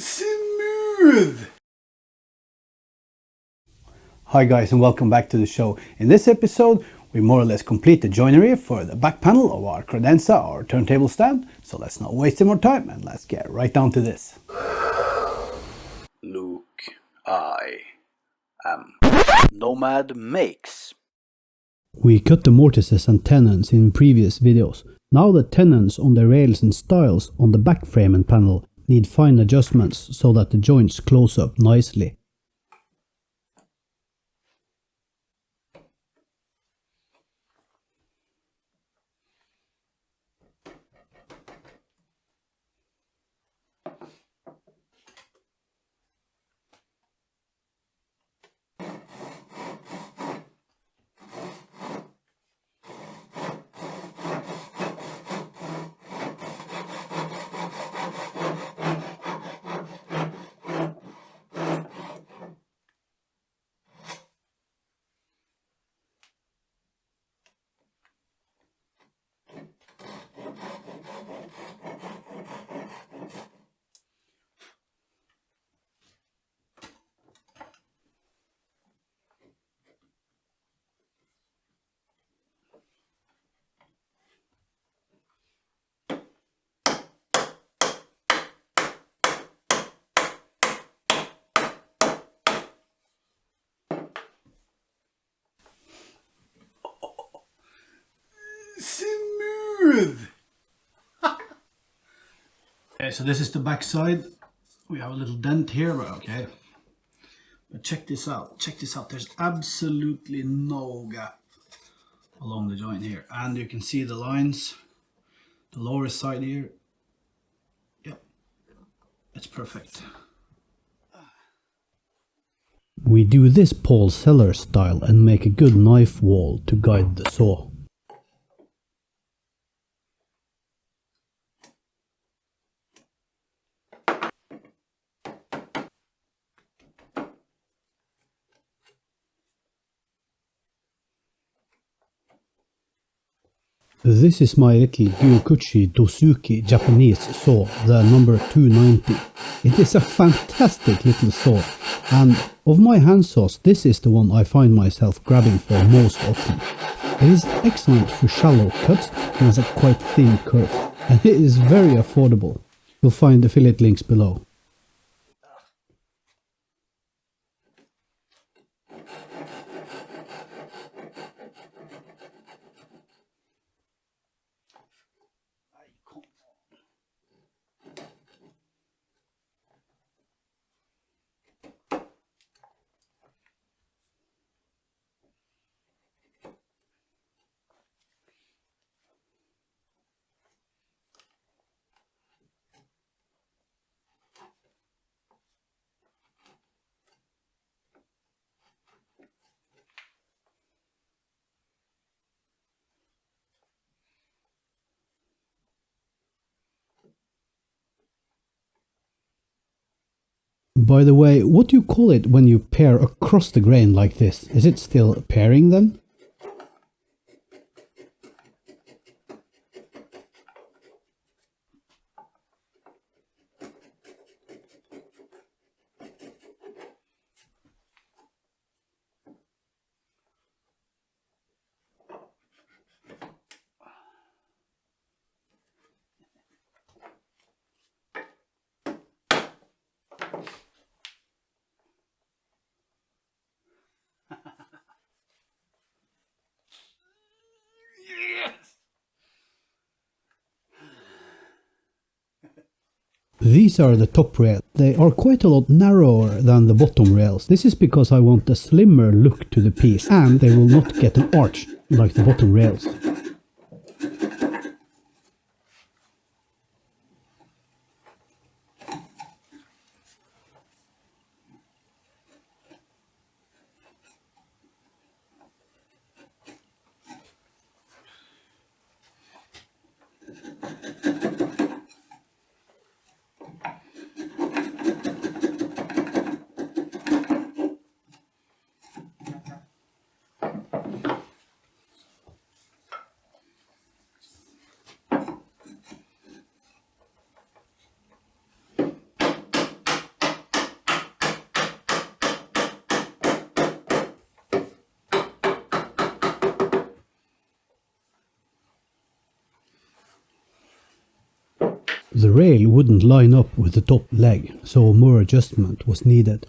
Smooth! Hi guys and welcome back to the show. In this episode we more or less complete the joinery for the back panel of our Credenza, our turntable stand. So let's not waste any more time and let's get right down to this. Luke, I am Nomad Makes. We cut the mortises and tenons in previous videos. Now the tenons on the rails and stiles on the back frame and panel need fine adjustments so that the joints close up nicely. Smooth! Okay, so this is the back side. We have a little dent here, but okay. But check this out. Check this out. There's absolutely no gap along the joint here. And you can see the lines. The lower side here. Yep. It's perfect. We do this Paul Celler style and make a good knife wall to guide the saw. This is my little Gyukuchi Dosuki Japanese saw, the number 290. It is a fantastic little saw, and of my hand saws, this is the one I find myself grabbing for most often. It is excellent for shallow cuts and has a quite thin curve, and it is very affordable. You'll find affiliate links below. By the way, what do you call it when you pair across the grain like this? Is it still pairing then? These are the top rails. They are quite a lot narrower than the bottom rails. This is because I want a slimmer look to the piece, and they will not get an arch like the bottom rails. The rail wouldn't line up with the top leg, so more adjustment was needed.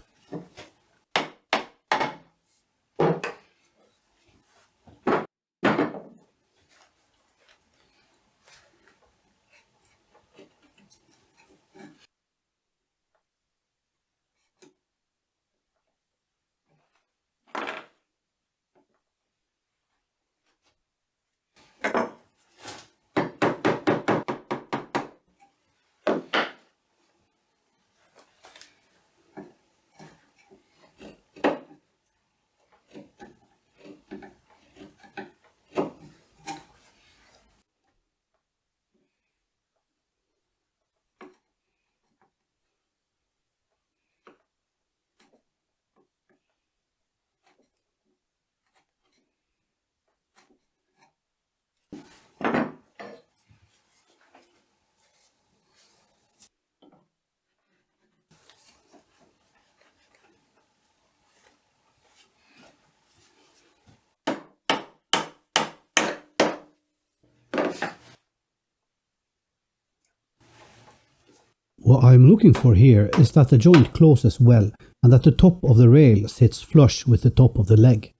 What I'm looking for here is that the joint closes well and that the top of the rail sits flush with the top of the leg.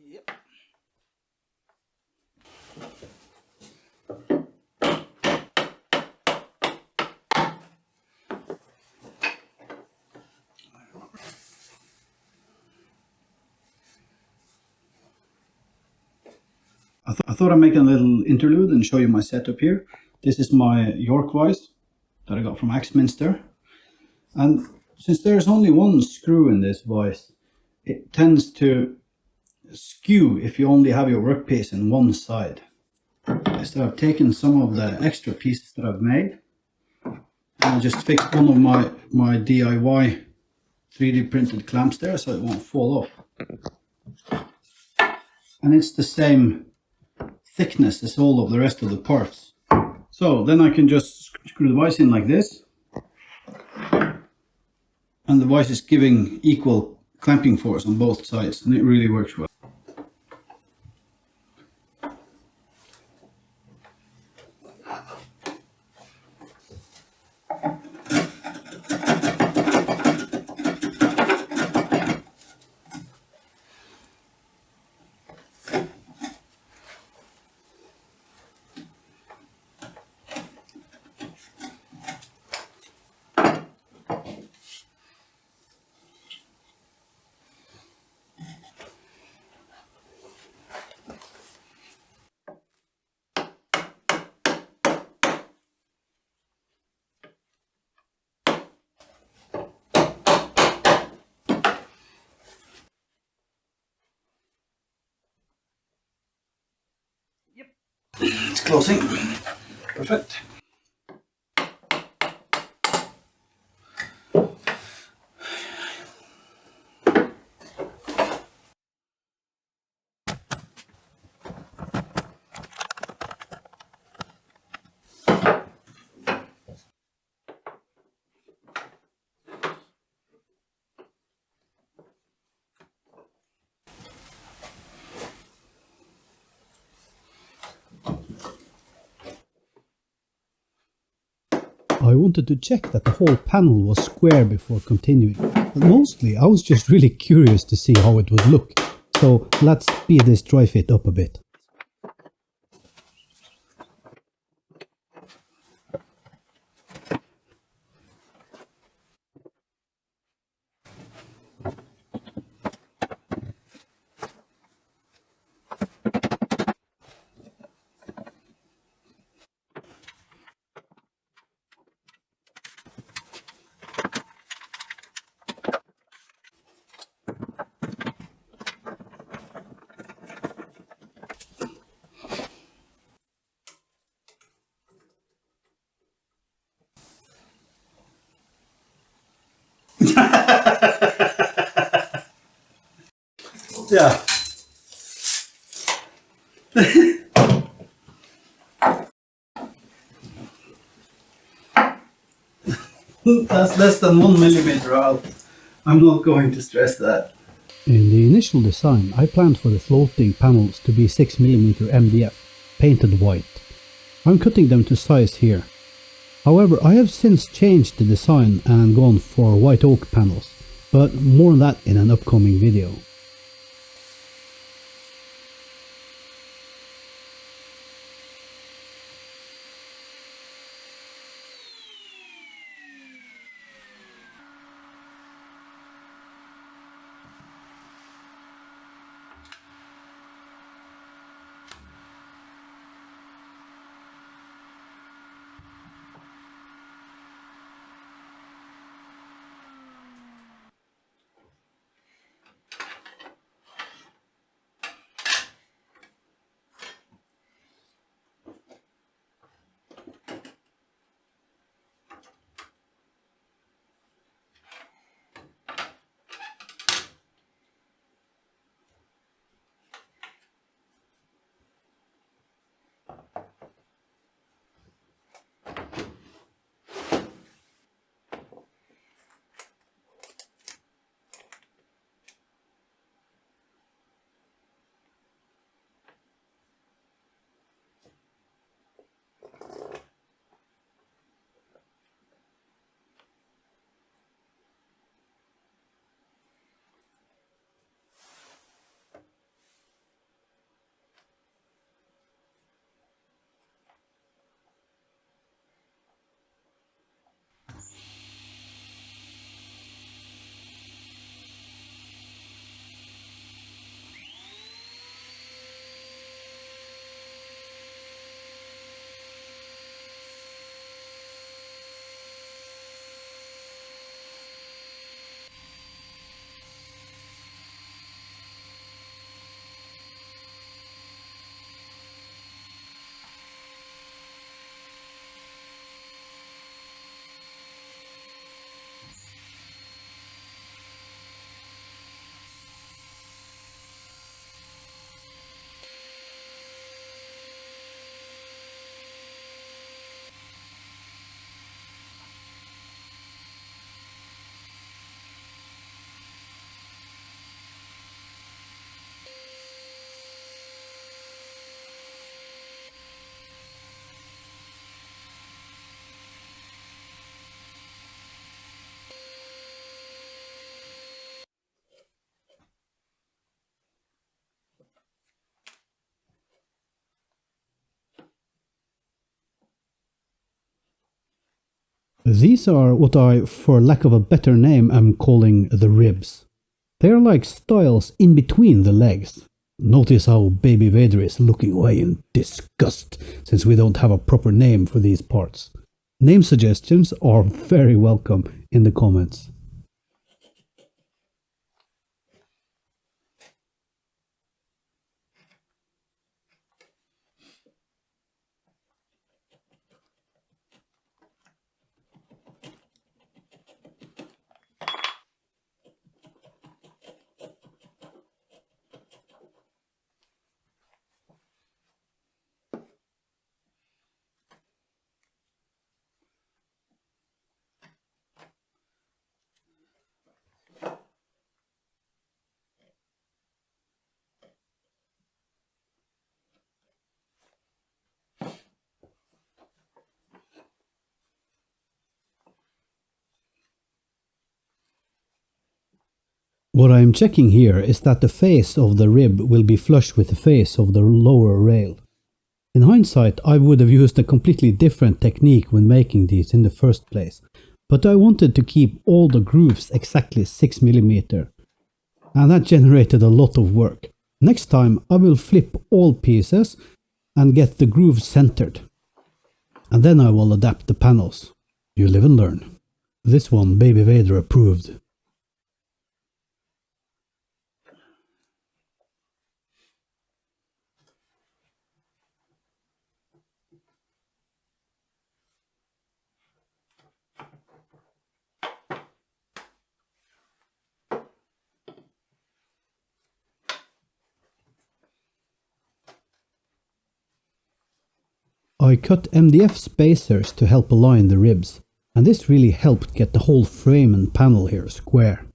Yep. I thought I'd make a little interlude and show you my setup here. This is my York vise that I got from Axminster, and since there's only one screw in this vise, it tends to skew if you only have your workpiece in one side. So I've taken some of the extra pieces that I've made and I just fixed one of my DIY 3D printed clamps there so it won't fall off, and it's the same thickness as all of the rest of the parts. So then I can just screw the vise in like this, and the vise is giving equal clamping force on both sides, and it really works well. It's closing. Perfect. I wanted to check that the whole panel was square before continuing, but mostly I was just really curious to see how it would look, so let's speed this dry fit up a bit. Yeah. That's less than 1 millimeter out. I'm not going to stress that. In the initial design, I planned for the floating panels to be 6mm MDF, painted white. I'm cutting them to size here. However, I have since changed the design and gone for white oak panels, but more on that in an upcoming video. These are what I, for lack of a better name, am calling the ribs. They are like stiles in between the legs. Notice how Baby Vader is looking away in disgust, since we don't have a proper name for these parts. Name suggestions are very welcome in the comments. What I am checking here is that the face of the rib will be flush with the face of the lower rail. In hindsight, I would have used a completely different technique when making these in the first place, but I wanted to keep all the grooves exactly 6mm, and that generated a lot of work. Next time I will flip all pieces and get the grooves centered, and then I will adapt the panels. You live and learn. This one Baby Vader approved. I cut MDF spacers to help align the ribs, and this really helped get the whole frame and panel here square.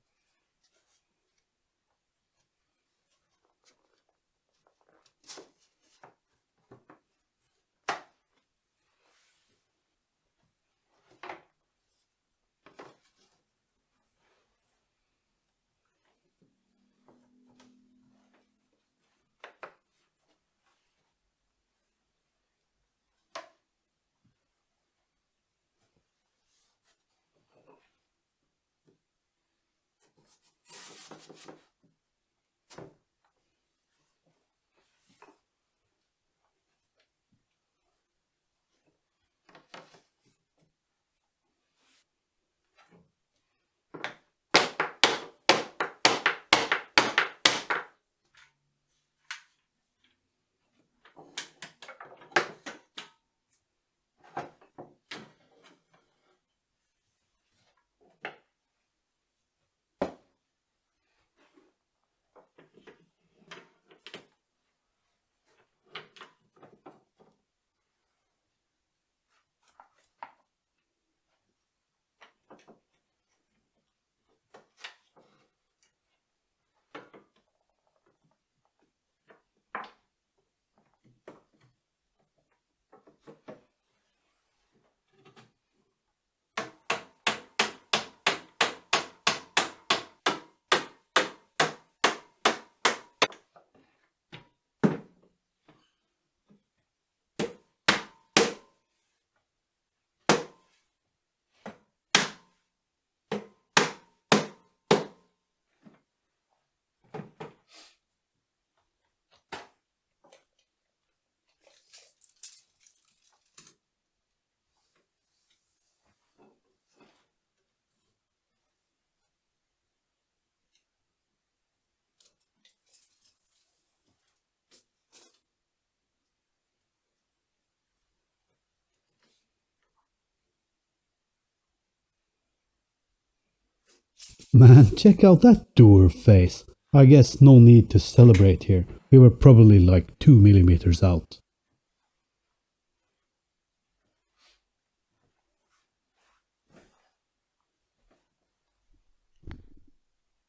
Man, check out that door face. I guess no need to celebrate here. We were probably like 2 millimeters out.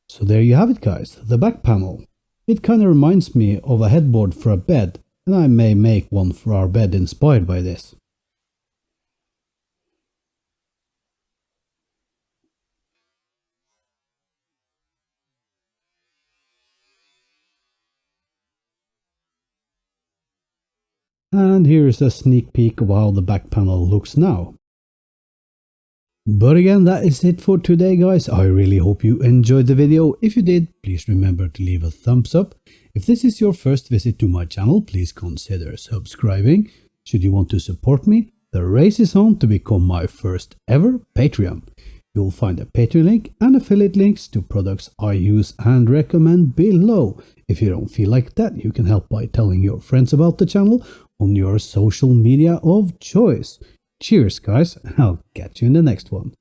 So there you have it, guys, the back panel. It kinda reminds me of a headboard for a bed, and I may make one for our bed inspired by this. And here's a sneak peek of how the back panel looks now. But again, that is it for today, guys. I really hope you enjoyed the video. If you did, please remember to leave a thumbs up. If this is your first visit to my channel, please consider subscribing. Should you want to support me, the race is on to become my first ever Patreon. You'll find a Patreon link and affiliate links to products I use and recommend below. If you don't feel like that, you can help by telling your friends about the channel on your social media of choice. Cheers, guys, and I'll catch you in the next one.